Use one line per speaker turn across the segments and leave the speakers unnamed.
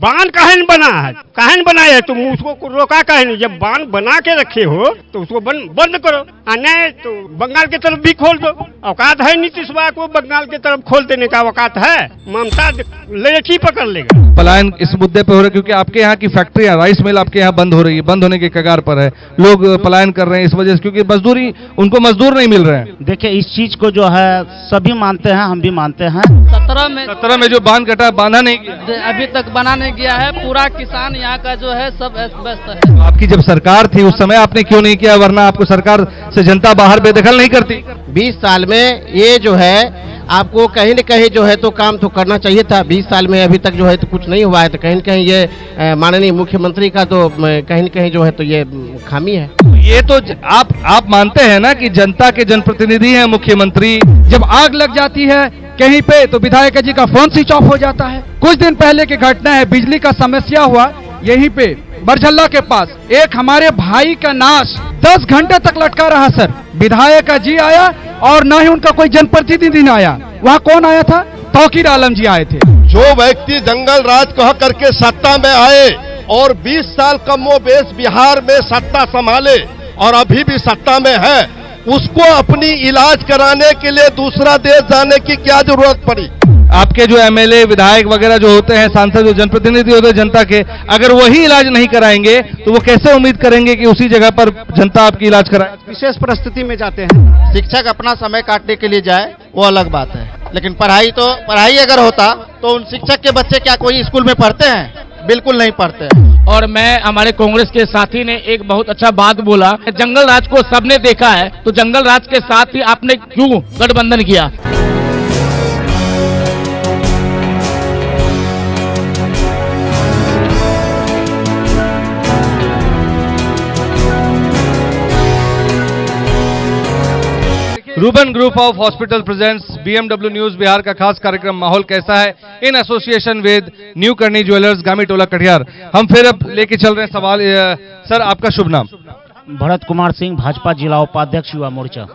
बांध काहे नहीं बना है, काहे नहीं बनाया है, तुम उसको रोका काहे नहीं? जब बांध बना के रखे हो तो उसको बंद करो, नहीं तो बंगाल की तरफ भी खोल दो। औकात है नीतीश कुमार को बंगाल की तरफ खोल देने का? औकात है? ममता लेठी पकड़ लेगा।
पलायन इस मुद्दे पे हो रहा है क्योंकि आपके यहाँ की फैक्ट्रियां, राइस मिल आपके यहाँ बंद हो रही है, बंद होने के कगार पर है, लोग पलायन कर रहे हैं इस वजह से, क्योंकि मजदूरी उनको मजदूर नहीं मिल रहे हैं।
देखिए इस चीज को जो है सभी मानते हैं, हम भी मानते हैं।
17 में जो बांध कटा बांधा नहीं गया,
अभी तक बना नहीं गया है। पूरा किसान यहाँ का जो है सब व्यस्त है।
आपकी जब सरकार थी उस समय आपने क्यों नहीं किया, वरना आपको सरकार से जनता बाहर बेदखल नहीं करती?
20 साल में ये जो है आपको कहीं न कहीं जो है तो काम तो करना चाहिए था। 20 साल में अभी तक जो है तो कुछ नहीं हुआ है, तो कहीं न कहीं ये माननीय मुख्यमंत्री का तो कहीं न कहीं जो है तो ये खामी है।
ये तो आप मानते हैं ना कि जनता के जनप्रतिनिधि हैं मुख्यमंत्री।
जब आग लग जाती है कहीं पे तो विधायक जी का फोन स्विच ऑफ हो जाता है। कुछ दिन पहले की घटना है, बिजली का समस्या हुआ यहीं पे बरझल्ला के पास, एक हमारे भाई का नाश 10 घंटे तक लटका रहा सर। विधायक जी आया और न ही उनका कोई जनप्रतिनिधि आया। वहाँ कौन आया था? तौकीर आलम जी आए थे।
जो व्यक्ति जंगल राज कह करके सत्ता में आए और 20 साल कमोबेश बिहार में सत्ता संभाले और अभी भी सत्ता में है, उसको अपनी इलाज कराने के लिए दूसरा देश जाने की क्या जरूरत पड़ी?
आपके जो एमएलए विधायक वगैरह जो होते हैं, सांसद जो जनप्रतिनिधि होते हैं जनता के, अगर वही इलाज नहीं कराएंगे तो वो कैसे उम्मीद करेंगे कि उसी जगह पर जनता आपकी इलाज कराए?
विशेष परिस्थिति में जाते हैं।
शिक्षक अपना समय काटने के लिए जाए वो अलग बात है, लेकिन पढ़ाई अगर होता तो उन शिक्षक के बच्चे क्या कोई स्कूल में पढ़ते हैं? बिल्कुल नहीं पढ़ते हैं।
और मैं हमारे कांग्रेस के साथी ने एक बहुत अच्छा बात बोला, जंगल राज को सबने देखा है, तो जंगल राज के साथ ही आपने क्यों गठबंधन किया?
Ruban group of hospital presents BMW news Bihar का खास कार्यक्रम माहौल कैसा है, in association with new Karni jewellers, Gami Tola Katihar. हम फिर अब लेके चल रहे हैं सवाल। सर आपका शुभ नाम?
भरत कुमार सिंह, भाजपा जिला उपाध्यक्ष युवा मोर्चा।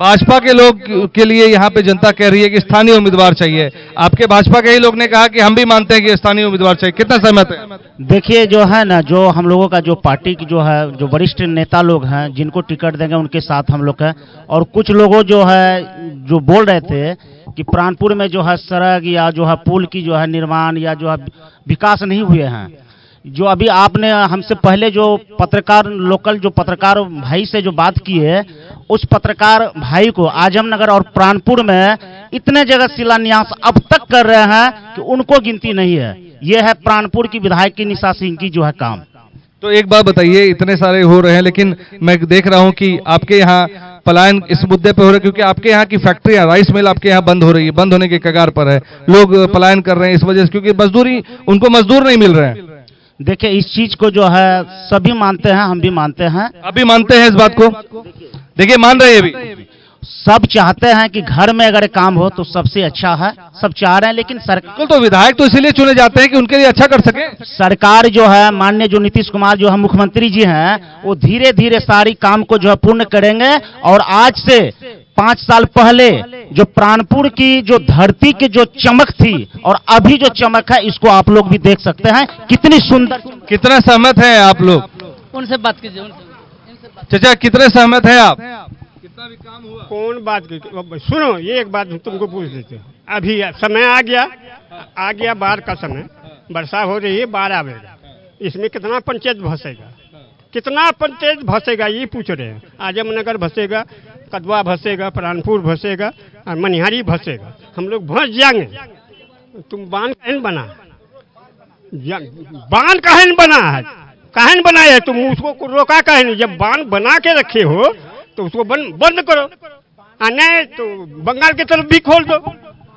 भाजपा के लोग के लिए यहाँ पे जनता कह रही है कि स्थानीय उम्मीदवार चाहिए, आपके भाजपा के ही लोग ने कहा कि हम भी मानते हैं कि स्थानीय उम्मीदवार चाहिए, कितना सहमत है?
देखिए जो है ना, जो हम लोगों का जो पार्टी की जो है जो वरिष्ठ नेता लोग हैं जिनको टिकट देंगे उनके साथ हम लोग हैं। और कुछ लोगों जो है जो बोल रहे थे कि प्राणपुर में जो है सड़क या जो है पुल की जो है निर्माण या जो है विकास नहीं हुए हैं, जो अभी आपने हमसे पहले जो पत्रकार लोकल जो पत्रकार भाई से जो बात की है, उस पत्रकार भाई को आजमनगर और प्राणपुर में इतने जगह शिलान्यास अब तक कर रहे हैं कि उनको गिनती नहीं है। ये है प्राणपुर की विधायक की निशा सिंह की जो है काम।
तो एक बात बताइए, इतने सारे हो रहे हैं लेकिन मैं देख रहा हूं कि आपके यहाँ पलायन इस मुद्दे पे हो रहा है क्योंकि आपके यहाँ की फैक्ट्रियां, राइस मिल आपके यहाँ बंद हो रही है, बंद होने के कगार पर है, लोग पलायन कर रहे हैं इस वजह से, क्योंकि मजदूरी उनको मजदूर नहीं मिल रहे हैं।
देखिए इस चीज को जो है सभी मानते हैं, हम भी मानते हैं।
अभी मानते हैं इस बात को? देखिए मान रहे हैं अभी
सब चाहते हैं कि घर में अगर काम हो तो सबसे अच्छा है, सब चाह रहे हैं, लेकिन सरकार
तो विधायक तो इसीलिए चुने जाते हैं कि उनके लिए अच्छा कर सके।
सरकार जो है माननीय जो नीतीश कुमार जो है मुख्यमंत्री जी हैं, वो धीरे धीरे सारी काम को जो है पूर्ण करेंगे। और आज से 5 साल पहले जो प्राणपुर की जो धरती की जो चमक थी और अभी जो चमक है, इसको आप लोग भी देख सकते हैं कितनी सुंदर।
कितना सहमत है आप लोग?
उनसे बात कीजिए।
चाचा कितने सहमत है आप?
कितना भी काम हुआ? कौन बात की? सुनो, ये एक बात तुमको पूछ देते हैं। अभी समय आ गया बाढ़ का समय, वर्षा हो रही है, बाढ़ आवेगा, इसमें कितना पंचायत भसेगा, कितना पंचायत भसेगा ये पूछ रहे हैं। आजमनगर भसेगा, कदवा भसेगा, प्राणपुर भसेगा और मनिहारी भसेगा, हम लोग भस जाएंगे। तुम बांध काहे नहीं बना? बांध काहे नहीं बना है, काहे नहीं बनाया है? तुम उसको रोका काहे नहीं? जब बांध बना के रखे हो तो उसको बंद करो, नहीं तो बंगाल की तरफ भी खोल दो।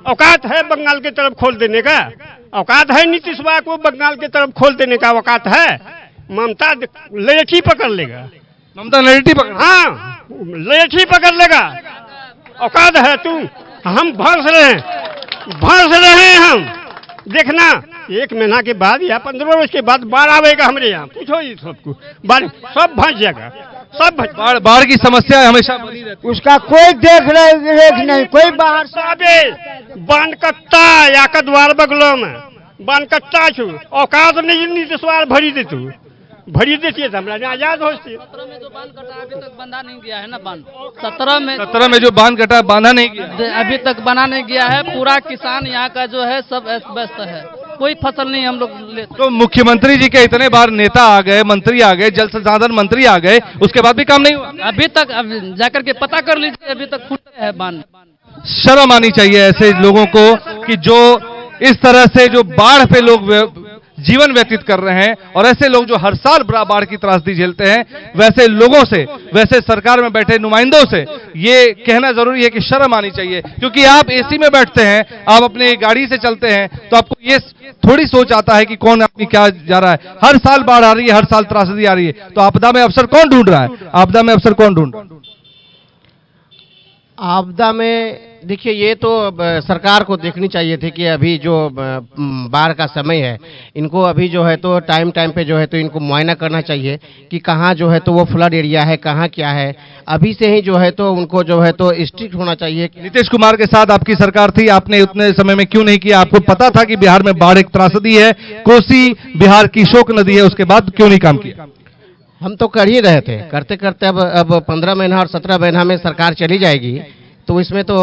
औकात है बंगाल की तरफ खोल देने का? औकात है नीतीश कुमार को बंगाल की तरफ खोल देने का? औकात है? ममता लेठी पकड़ लेगा।
ममता लेठी पकड़?
हाँ, लेठी पकड़ लेगा। औकात है तू? हम भस रहे हैं हम। देखना 1 महीना के बाद या 15 रोज के बाद बाढ़ आवेगा हमारे यहाँ, पूछो ये सबको, बाढ़ सब भस जाएगा, सब
बाढ़ की समस्या हमेशा बनी रहती है।
उसका कोई देख रेख नहीं, कोई बाहर
से बांध कत्ता या कद्वार बगलों में बांध कट्टा छु औकात नहीं नीतीशवार भरी दे तू भरी देती तो हमरा आजाद होती।
17 में जो बांध कटा अभी तक बंधा नहीं गया है ना बांध। 17
में जो बांध कटा बांधा नहीं गया
अभी तक बना नहीं गया है। पूरा किसान यहाँ का जो है सब व्यस्त है, कोई फसल नहीं हम लोग ले।
तो मुख्यमंत्री जी के इतने बार नेता आ गए, मंत्री आ गए, जल संसाधन मंत्री आ गए, उसके बाद भी काम नहीं हुआ।
अभी तक जाकर के पता कर लीजिए, अभी तक खुले है बांध।
शर्म आनी चाहिए ऐसे लोगों को कि जो इस तरह से जो बाढ़ पे लोग जीवन व्यतीत कर रहे हैं और ऐसे लोग जो हर साल बाढ़ की त्रासदी झेलते हैं, वैसे लोगों से, वैसे सरकार में बैठे नुमाइंदों से ये कहना जरूरी है कि शर्म आनी चाहिए। क्योंकि आप एसी में बैठते हैं, आप अपनी गाड़ी से चलते हैं, तो आपको ये थोड़ी सोच आता है कि कौन आदमी क्या जा रहा है। हर साल बाढ़ आ रही है, हर साल त्रासदी आ रही है, तो आपदा में अवसर कौन ढूंढ रहा है? आपदा में अवसर कौन ढूंढ रहा है?
आपदा में देखिए, ये तो सरकार को देखनी चाहिए थी कि अभी जो बाढ़ का समय है, इनको अभी जो है तो टाइम पे जो है तो इनको मुआयना करना चाहिए कि कहाँ जो है तो वो फ्लड एरिया है, कहाँ क्या है। अभी से ही जो है तो उनको जो है तो स्ट्रिक्ट होना चाहिए।
नीतीश कुमार के साथ आपकी सरकार थी, आपने उतने समय में क्यों नहीं किया? आपको पता था कि बिहार में बाढ़ एक त्रासदी है, कोसी बिहार की शोक नदी है, उसके बाद क्यों नहीं काम किया?
हम तो कर ही रहे थे, करते करते अब 15 महीना और 17 महीना में सरकार चली जाएगी, तो इसमें तो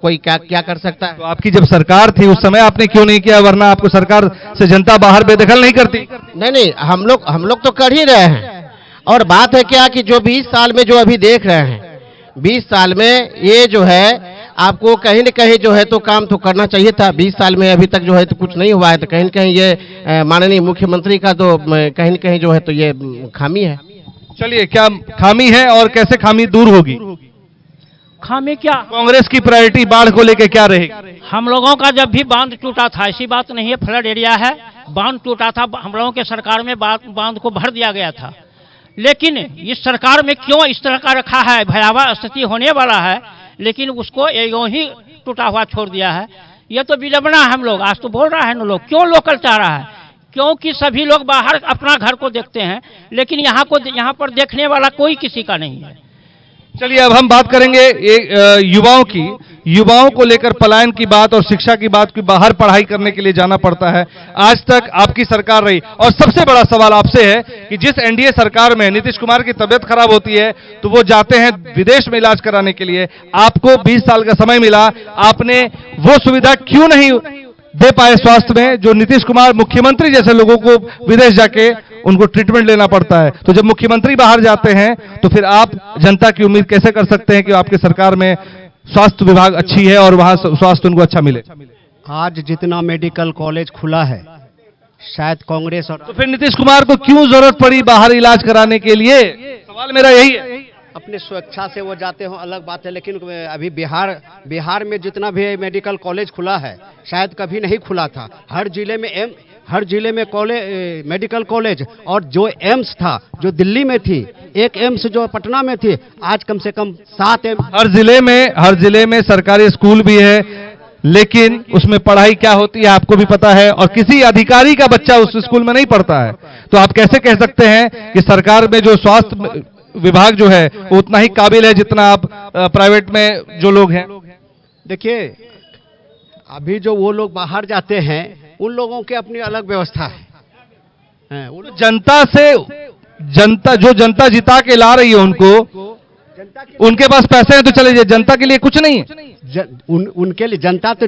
कोई क्या कर सकता है।
तो आपकी जब सरकार थी उस समय आपने क्यों नहीं किया? वरना आपको सरकार से जनता बाहर बेदखल नहीं करती।
नहीं, हम लोग तो कर ही रहे हैं। और बात है क्या कि जो 20 साल में जो अभी देख रहे हैं, 20 साल में ये जो है आपको कहीं न कहीं जो है तो काम तो करना चाहिए था। 20 साल में अभी तक जो है तो कुछ नहीं हुआ है, तो कहीं न कहीं ये माननीय मुख्यमंत्री का तो कहीं न कहीं जो है तो ये खामी है।
चलिए, क्या खामी है और कैसे खामी दूर होगी?
खामी क्या,
कांग्रेस की प्रायोरिटी बाढ़ को लेकर क्या रहेगी?
हम लोगों का जब भी बांध टूटा था, ऐसी बात नहीं है, फ्लड एरिया है, बांध टूटा था, हम लोगों के सरकार में बांध को भर दिया गया था। लेकिन इस सरकार में क्यों इस तरह का रखा है? भयावह स्थिति होने वाला है, लेकिन उसको यूं ही टूटा हुआ छोड़ दिया है। ये तो विडंबना है। हम लोग आज तो बोल रहा है ना, लोग क्यों लोकल चाह रहा है? क्योंकि सभी लोग बाहर अपना घर को देखते हैं, लेकिन यहाँ पर देखने वाला कोई किसी का नहीं है।
चलिए, अब हम बात करेंगे युवाओं की। युवाओं को लेकर पलायन की बात और शिक्षा की बात की, बाहर पढ़ाई करने के लिए जाना पड़ता है। आज तक आपकी सरकार रही और सबसे बड़ा सवाल आपसे है कि जिस एनडीए सरकार में नीतीश कुमार की तबीयत खराब होती है तो वो जाते हैं विदेश में इलाज कराने के लिए। आपको 20 साल का समय मिला, आपने वो सुविधा क्यों नहीं दे पाए स्वास्थ्य में, जो नीतीश कुमार मुख्यमंत्री जैसे लोगों को विदेश जाके उनको ट्रीटमेंट लेना पड़ता है? तो जब मुख्यमंत्री बाहर जाते हैं तो फिर आप जनता की उम्मीद कैसे कर सकते हैं कि आपकी सरकार में स्वास्थ्य विभाग अच्छी है और वहां स्वास्थ्य उनको अच्छा मिले?
आज जितना मेडिकल कॉलेज खुला है, शायद कांग्रेस और
तो फिर नीतीश कुमार को क्यों जरूरत पड़ी बाहर इलाज कराने के लिए? सवाल मेरा यही है।
अपनी स्वेच्छा से वो जाते हो अलग बात है, लेकिन अभी बिहार में जितना भी मेडिकल कॉलेज खुला है, शायद कभी नहीं खुला था। हर जिले में मेडिकल कॉलेज, और जो एम्स था जो दिल्ली में थी, एक एम्स जो पटना में थी, आज कम से कम 7 एम्स।
हर जिले में सरकारी स्कूल भी है, लेकिन उसमें पढ़ाई क्या होती है आपको भी पता है, और किसी अधिकारी का बच्चा उस स्कूल में नहीं पढ़ता है। तो आप कैसे कह सकते हैं कि सरकार में जो स्वास्थ्य विभाग जो है वो उतना ही काबिल है जितना आप प्राइवेट में जो लोग हैं? देखिए,
अभी जो वो लोग बाहर जाते हैं, उन लोगों की अपनी अलग व्यवस्था है। जनता जिता के ला रही है उनके पास पैसे हैं तो चले जाइए, जनता के लिए कुछ नहीं है। उनके लिए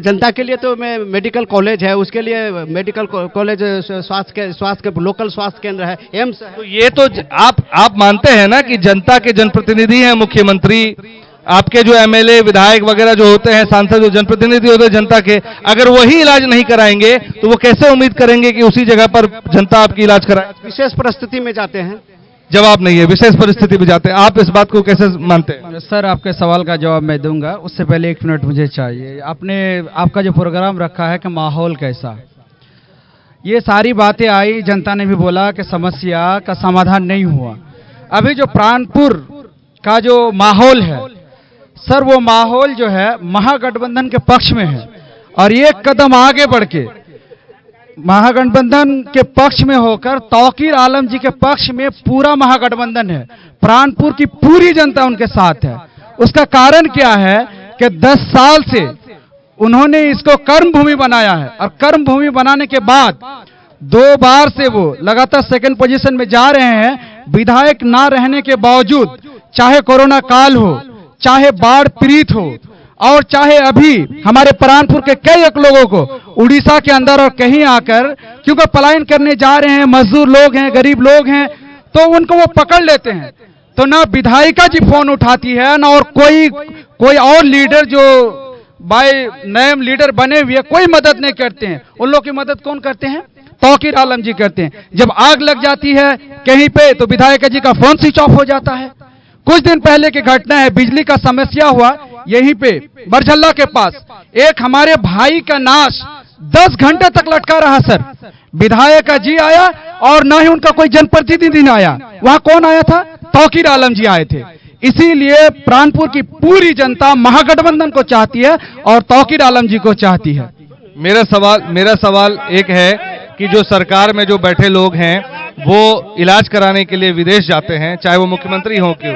जनता के लिए तो मेडिकल कॉलेज है, उसके लिए मेडिकल कॉलेज, स्वास्थ्य के लोकल स्वास्थ्य केंद्र है, एम्स है।
तो ये तो आप मानते हैं ना कि जनता के जनप्रतिनिधि हैं मुख्यमंत्री, आपके जो एमएलए विधायक वगैरह जो होते हैं, सांसद जो जनप्रतिनिधि होते हैं जनता के, अगर वही इलाज नहीं कराएंगे तो वो कैसे उम्मीद करेंगे कि उसी जगह पर जनता आपकी इलाज कराए?
विशेष परिस्थिति में जाते हैं।
जवाब नहीं है, विशेष परिस्थिति में जाते हैं। आप इस बात को कैसे मानते हैं?
सर, आपके सवाल का जवाब मैं दूंगा, उससे पहले 1 मिनट मुझे चाहिए। आपका जो प्रोग्राम रखा है कि माहौल कैसा, ये सारी बातें आई, जनता ने भी बोला कि समस्या का समाधान नहीं हुआ। अभी जो प्राणपुर का जो माहौल है सर, वो माहौल जो है महागठबंधन के पक्ष में है, और एक कदम आगे बढ़ के महागठबंधन के पक्ष में होकर तौकीर आलम जी के पक्ष में पूरा महागठबंधन है। प्राणपुर की पूरी जनता उनके साथ है। उसका कारण क्या है कि 10 साल से उन्होंने इसको कर्म भूमि बनाया है, और कर्म भूमि बनाने के बाद 2 बार से वो लगातार सेकंड पोजीशन में जा रहे हैं। विधायक ना रहने के बावजूद, चाहे कोरोना काल हो, चाहे बाढ़ पीड़ित हो, और चाहे अभी हमारे प्राणपुर के कई एक लोगों को उड़ीसा के अंदर और कहीं आकर, क्योंकि पलायन करने जा रहे हैं, मजदूर लोग हैं, गरीब लोग हैं, तो उनको वो पकड़ लेते हैं। तो ना विधायिका जी फोन उठाती है, ना और कोई और लीडर जो बाय नेम लीडर बने हुए कोई मदद नहीं करते हैं। उन लोग की मदद कौन करते हैं? तौकीर आलम जी करते हैं। जब आग लग जाती है कहीं पे तो विधायक जी का फोन स्विच ऑफ हो जाता है। कुछ दिन पहले की घटना है, बिजली का समस्या हुआ यहीं पे बरझल्ला के पास, एक हमारे भाई का नाश 10 घंटे तक लटका रहा सर। विधायक जी आया और ना ही उनका कोई जनप्रतिनिधि आया, वहां कौन आया था? तौकीर आलम जी आए थे। इसीलिए प्राणपुर की पूरी जनता महागठबंधन को चाहती है और तौकीर आलम जी को चाहती है।
मेरा सवाल एक है कि जो सरकार में जो बैठे लोग हैं वो इलाज कराने के लिए विदेश जाते हैं, चाहे वो मुख्यमंत्री हों क्यों,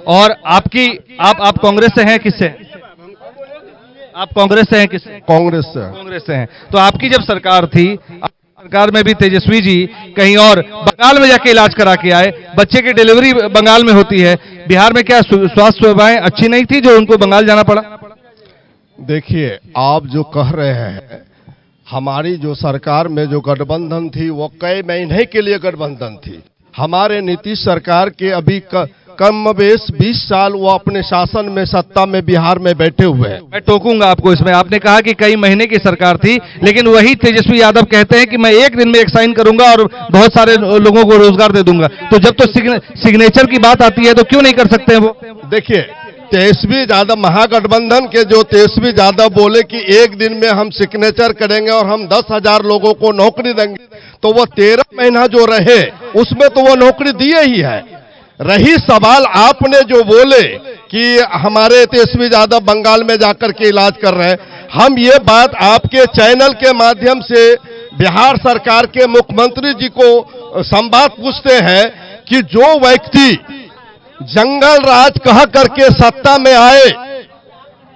और आप कांग्रेस से हैं? किससे? आप कांग्रेस से हैं? किससे? कांग्रेस से हैं। तो आपकी जब सरकार थी, सरकार में भी तेजस्वी जी कहीं और बंगाल में जाके इलाज करा के आए, बच्चे की डिलीवरी बंगाल में होती है। बिहार में क्या स्वास्थ्य सेवाएं अच्छी नहीं थी जो उनको बंगाल जाना पड़ा?
देखिए, आप जो कह रहे हैं, हमारी जो सरकार में जो गठबंधन थी वो कई महीने के लिए गठबंधन थी। हमारे नीतीश सरकार के अभी कम बेश 20 साल वो अपने शासन में, सत्ता में बिहार में बैठे हुए हैं।
मैं टोकूंगा आपको इसमें। आपने कहा कि कई महीने की सरकार थी, लेकिन वही तेजस्वी यादव कहते हैं कि मैं एक दिन में एक साइन करूंगा और बहुत सारे लोगों को रोजगार दे दूंगा। तो जब तो सिग्नेचर की बात आती है तो क्यों नहीं कर सकते हैं वो?
देखिए, तेजस्वी यादव, महागठबंधन के जो तेजस्वी यादव बोले कि एक दिन में हम सिग्नेचर करेंगे और हम 10,000 लोगों को नौकरी देंगे, तो वो 13 महीना जो रहे उसमें तो वो नौकरी दिए ही है। रही सवाल आपने जो बोले कि हमारे तेजस्वी यादव बंगाल में जाकर के इलाज कर रहे हैं, हम ये बात आपके चैनल के माध्यम से बिहार सरकार के मुख्यमंत्री जी को संवाद पूछते हैं कि जो व्यक्ति जंगल राज कह करके सत्ता में आए,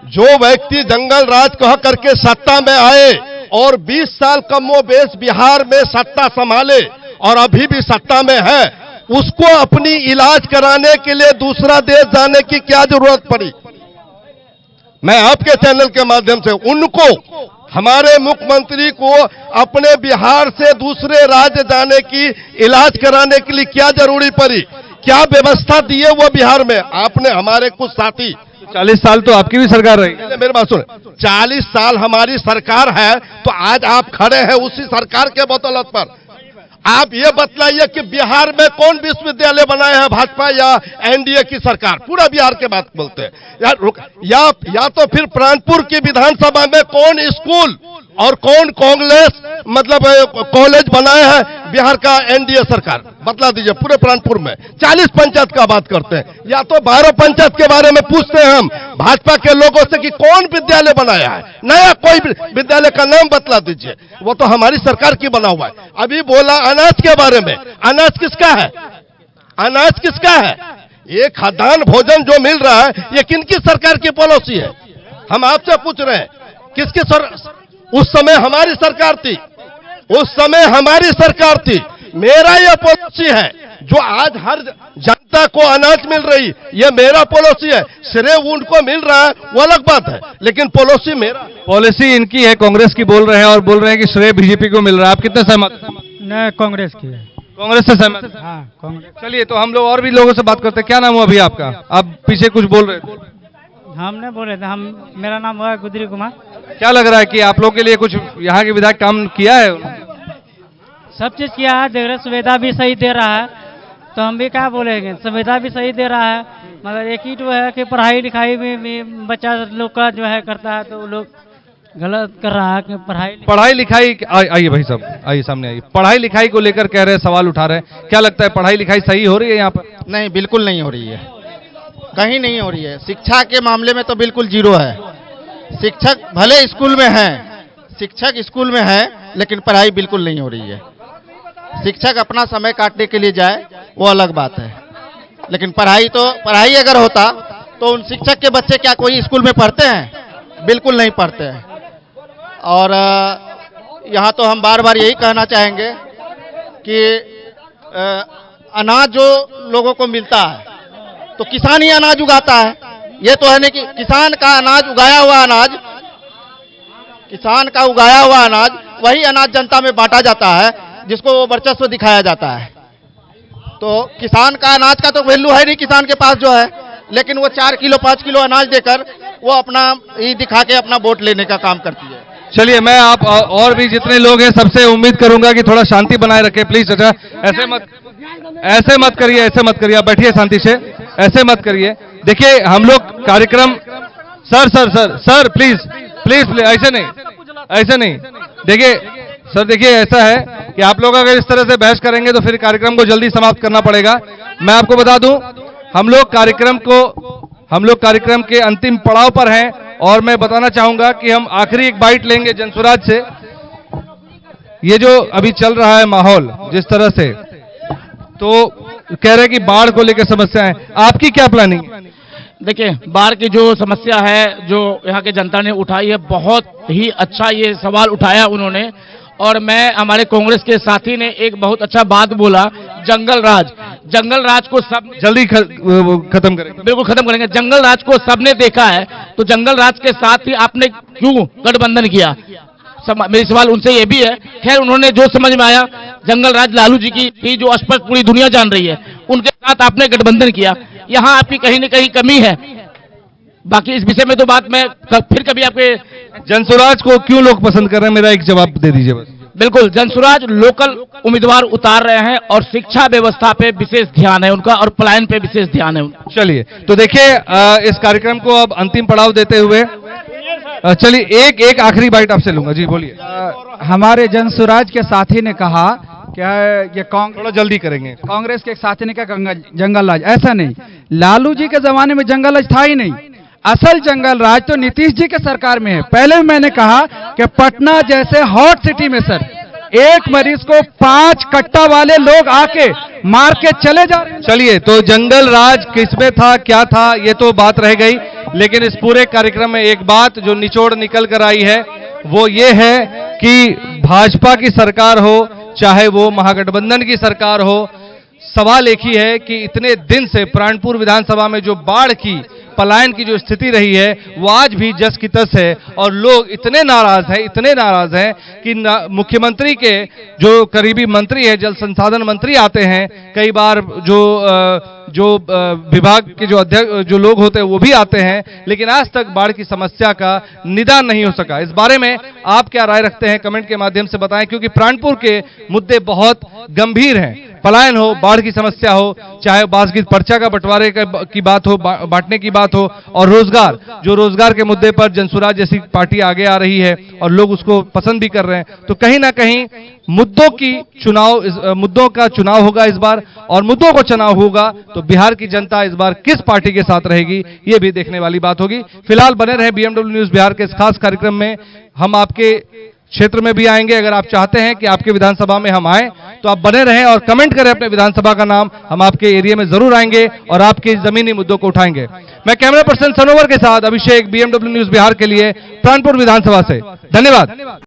जो व्यक्ति जंगल राज कह करके सत्ता में आए और 20 साल कमोबेश बिहार में सत्ता संभाले और अभी भी सत्ता में है, उसको अपनी इलाज कराने के लिए दूसरा देश जाने की क्या जरूरत पड़ी? मैं आपके चैनल के माध्यम से उनको, हमारे मुख्यमंत्री को अपने बिहार से दूसरे राज्य जाने की, इलाज कराने के लिए क्या जरूरी पड़ी? क्या व्यवस्था दी है वो बिहार में? आपने, हमारे कुछ साथी,
40 साल तो आपकी भी सरकार रही।
मेरी बात सुन, 40 साल हमारी सरकार है, तो आज आप खड़े हैं उसी सरकार के बदौलत पर। आप ये बतलाइए कि बिहार में कौन विश्वविद्यालय बनाए हैं भाजपा या एनडीए की सरकार? पूरा बिहार के बात बोलते हैं। या तो फिर प्राणपुर की विधानसभा में कौन स्कूल और कौन कांग्रेस मतलब कॉलेज बनाए हैं बिहार का एनडीए सरकार? बतला दीजिए पूरे प्राणपुर में। 40 पंचायत का बात करते हैं, या तो 12 पंचायत के बारे में पूछते हैं हम भाजपा के लोगों से कि कौन विद्यालय बनाया है, नया कोई विद्यालय का नाम बतला दीजिए, वो तो हमारी सरकार की बना हुआ है। अभी बोला अनाज के बारे में, अनाज किसका है? अनाज किसका है? ये खाद्यान्न भोजन जो मिल रहा है ये किनकी सरकार की पॉलिसी है? हम आपसे पूछ रहे हैं, किसकी उस समय हमारी सरकार थी, उस समय हमारी सरकार थी। मेरा यह पॉलिसी है, जो आज हर जनता को अनाज मिल रही, यह मेरा पॉलिसी है। श्रेय उनको मिल रहा है वो अलग बात है, लेकिन पॉलिसी मेरा।
पॉलिसी इनकी है, कांग्रेस की बोल रहे हैं और बोल रहे हैं कि श्रेय बीजेपी को मिल रहा है। आप कितने सहमत?
नहीं, कांग्रेस की है।
कांग्रेस से सहमत?
हाँ, कांग्रेस।
चलिए, तो हम लोग और भी लोगों से बात करते हैं। क्या नाम हुआ अभी आपका? आप पीछे कुछ बोल रहे थे।
हम नहीं बोले थे, मेरा नाम हुआ गुदरी कुमार।
क्या लग रहा है कि आप लोग के लिए कुछ यहाँ के विधायक काम किया है?
सब चीज किया है, देख रहे, सुविधा भी सही दे रहा है, तो हम भी क्या बोलेंगे, सुविधा भी सही दे रहा है। मगर एक ही तो है कि पढ़ाई लिखाई में बच्चा लोग का जो है करता है, तो वो लोग गलत कर रहा है कि
पढ़ाई लिखाई। आइए भाई साहब, आइए सामने आइए। पढ़ाई लिखाई को लेकर कह रहे हैं, सवाल उठा रहे हैं, क्या लगता है पढ़ाई लिखाई सही हो रही है यहाँ पर?
नहीं, बिल्कुल नहीं हो रही है, कहीं नहीं हो रही है। शिक्षा के मामले में तो बिल्कुल जीरो है। शिक्षक भले स्कूल में हैं, शिक्षक स्कूल में है, लेकिन पढ़ाई बिल्कुल नहीं हो रही है। शिक्षक अपना समय काटने के लिए जाए वो अलग बात है, लेकिन पढ़ाई अगर होता तो उन शिक्षक के बच्चे क्या कोई स्कूल में पढ़ते हैं? बिल्कुल नहीं पढ़ते हैं।
और यहाँ तो हम बार बार यही कहना चाहेंगे कि अनाज जो लोगों को मिलता है तो किसान ही अनाज उगाता है। ये तो है नहीं कि किसान का अनाज उगाया हुआ अनाज, किसान का उगाया हुआ अनाज वही अनाज जनता में बांटा जाता है, जिसको वर्चस्व दिखाया जाता है। तो किसान का अनाज का तो वैल्यू है नहीं किसान के पास जो है, लेकिन वो 4 किलो 5 किलो अनाज देकर वो अपना ये दिखा के अपना वोट लेने का काम करती है।
चलिए, मैं आप और भी जितने लोग हैं सबसे उम्मीद करूंगा कि थोड़ा शांति बनाए रखें प्लीज। चाचा ऐसे मत करिए, आप बैठिए शांति से, ऐसे मत करिए। देखिए हम लोग कार्यक्रम, सर प्लीज ऐसे नहीं। देखिए सर, देखिए ऐसा है कि आप लोग अगर इस तरह से बहस करेंगे तो फिर कार्यक्रम को जल्दी समाप्त करना पड़ेगा। मैं आपको बता दूं, हम लोग कार्यक्रम के अंतिम पड़ाव पर हैं और मैं बताना चाहूंगा कि हम आखिरी एक बाइट लेंगे जनसुराज से। ये जो अभी चल रहा है माहौल जिस तरह से, तो कह रहे हैं कि बाढ़ को लेकर समस्या है, आपकी क्या प्लानिंग है?
देखिए, बाढ़ की जो समस्या है जो यहाँ के जनता ने उठाई है, बहुत ही अच्छा ये सवाल उठाया उन्होंने। और मैं, हमारे कांग्रेस के साथी ने एक बहुत अच्छा बात बोला, जंगल राज को सब
जल्दी खत्म करेंगे,
बिल्कुल खत्म करेंगे। जंगल राज को सबने देखा है, तो जंगल राज के साथ ही आपने क्यों गठबंधन किया? मेरी सवाल उनसे ये भी है। खैर, उन्होंने जो समझ में आया, जंगल राज लालू जी की थी जो स्पष्ट पूरी दुनिया जान रही है, उनके साथ आपने गठबंधन किया। यहाँ आपकी कहीं न कहीं कमी है। बाकी इस विषय में तो बात मैं फिर कभी आपके
जनसुराज को क्यों लोग पसंद कर रहे हैं, मेरा एक जवाब दे दीजिए बस।
बिल्कुल, जनसुराज लोकल उम्मीदवार उतार रहे हैं और शिक्षा व्यवस्था पे विशेष ध्यान है उनका और पलायन पे विशेष ध्यान है उनका।
चलिए, तो देखिए इस कार्यक्रम को अब अंतिम पड़ाव देते हुए चलिए एक आखिरी बाइट आपसे लूंगा। जी बोलिए।
हमारे जनसुराज के साथी ने कहा क्या ये
थोड़ा जल्दी करेंगे।
कांग्रेस के एक साथी ने कहा जंगल राज, ऐसा नहीं। लालू जी के जमाने में जंगल राज था ही नहीं। असल जंगल राज तो नीतीश जी के सरकार में है। पहले भी मैंने कहा कि पटना जैसे हॉट सिटी में सर एक मरीज को 5 कट्टा वाले लोग आके मार के चले जा रहे हैं।
चलिए, तो जंगल राज किसमें था, क्या था, ये तो बात रह गई, लेकिन इस पूरे कार्यक्रम में एक बात जो निचोड़ निकल कर आई है वो ये है कि भाजपा की सरकार हो चाहे वो महागठबंधन की सरकार हो, सवाल एक ही है कि इतने दिन से प्राणपुर विधानसभा में जो बाढ़ की पलायन की जो स्थिति रही है वो आज भी जस की तस है और लोग इतने नाराज हैं कि मुख्यमंत्री के जो करीबी मंत्री है, जल संसाधन मंत्री आते हैं, कई बार जो विभाग के जो अध्यक्ष जो लोग होते हैं वो भी आते हैं, लेकिन आज तक बाढ़ की समस्या का निदान नहीं हो सका। इस बारे में आप क्या राय रखते हैं, कमेंट के माध्यम से बताएं, क्योंकि प्राणपुर के मुद्दे बहुत गंभीर हैं। पलायन हो, बाढ़ की समस्या हो, चाहे बासगीत पर्चा का बंटवारे की बात हो, बांटने की बात हो, और रोजगार के मुद्दे पर जनसुराज जैसी पार्टी आगे आ रही है और लोग उसको पसंद भी कर रहे हैं। तो कहीं ना कहीं मुद्दों का चुनाव होगा इस बार, और मुद्दों को चुनाव होगा तो बिहार की जनता इस बार किस पार्टी के साथ रहेगी ये भी देखने वाली बात होगी। फिलहाल बने रहे BMW न्यूज बिहार के इस खास कार्यक्रम में। हम आपके क्षेत्र में भी आएंगे। अगर आप चाहते हैं कि आपके विधानसभा में हम आए तो आप बने रहें और कमेंट करें अपने विधानसभा का नाम, हम आपके एरिया में जरूर आएंगे और आपके जमीनी मुद्दों को उठाएंगे। मैं कैमरा पर्सन सनोवर के साथ अभिषेक, BMW न्यूज बिहार के लिए प्राणपुर विधानसभा से। धन्यवाद।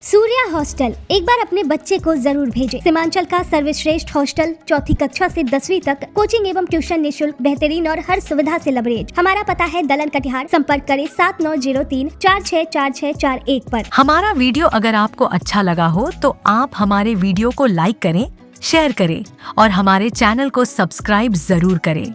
सूर्या हॉस्टल, एक बार अपने बच्चे को जरूर भेजें। सीमांचल का सर्वश्रेष्ठ हॉस्टल, 4ठी कक्षा से 10वीं तक कोचिंग एवं ट्यूशन निःशुल्क, बेहतरीन और हर सुविधा से लबरेज। हमारा पता है दलन कटिहार। संपर्क करें 7903464641 पर।
हमारा वीडियो अगर आपको अच्छा लगा हो तो आप हमारे वीडियो को लाइक करें, शेयर करें और हमारे चैनल को सब्सक्राइब जरूर करें।